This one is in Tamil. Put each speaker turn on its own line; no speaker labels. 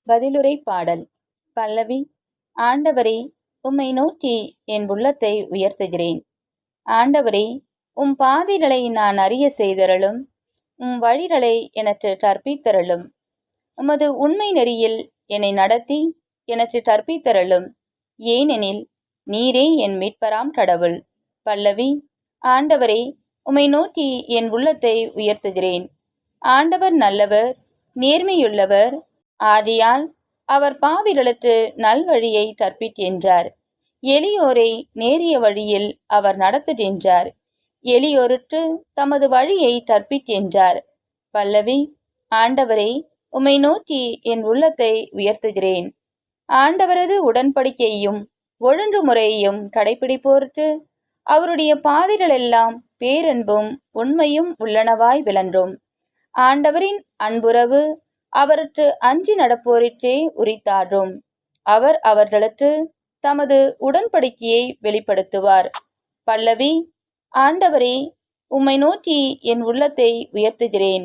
பதிலுரை பாடல். பல்லவி. ஆண்டவரே, உம்மை நோக்கி என் உள்ளத்தை உயர்த்துகிறேன். ஆண்டவரே, உம் பாதைகளை நான் அறிய செய்தருளும். உம் வழிகளை எனக்கு கற்பித்தருளும். உமது உண்மை நெறியில் என்னை நடத்தி எனக்கு கற்பித்தருளும். ஏனெனில் நீரே என் மீட்பராம் கடவுள். பல்லவி. ஆண்டவரே, உம்மை நோக்கி என் உள்ளத்தை உயர்த்துகிறேன். ஆண்டவர் நல்லவர், நேர்மையுள்ளவர். ஆகையால் அவர் பாவிகளுக்கு நல்வழியை கற்பிக்கின்றார். எளியோரை நேரிய வழியில் அவர் நடத்துகின்றார். எளியோருக்கு தமது வழியை கற்பிக்கின்றார். பல்லவி. ஆண்டவரே, உம்மை நோக்கி என் உள்ளத்தை உயர்த்துகிறேன். ஆண்டவரது உடன்படிக்கையையும் ஒழுங்குமுறையையும் கடைபிடிப்போருக்கு அவருடைய பாதைகளெல்லாம் பேரன்பும் உண்மையும் உள்ளனவாய் விளங்கும். ஆண்டவரின் அன்புறவு அவருக்கு அஞ்சி நடப்போருக்கே உரித்தாகும். அவர் அவர்களுக்கு தமது உடன்படிக்கையை வெளிப்படுத்துவார். பல்லவி. ஆண்டவரே, உம்மை நோக்கி என் உள்ளத்தை உயர்த்துகிறேன்.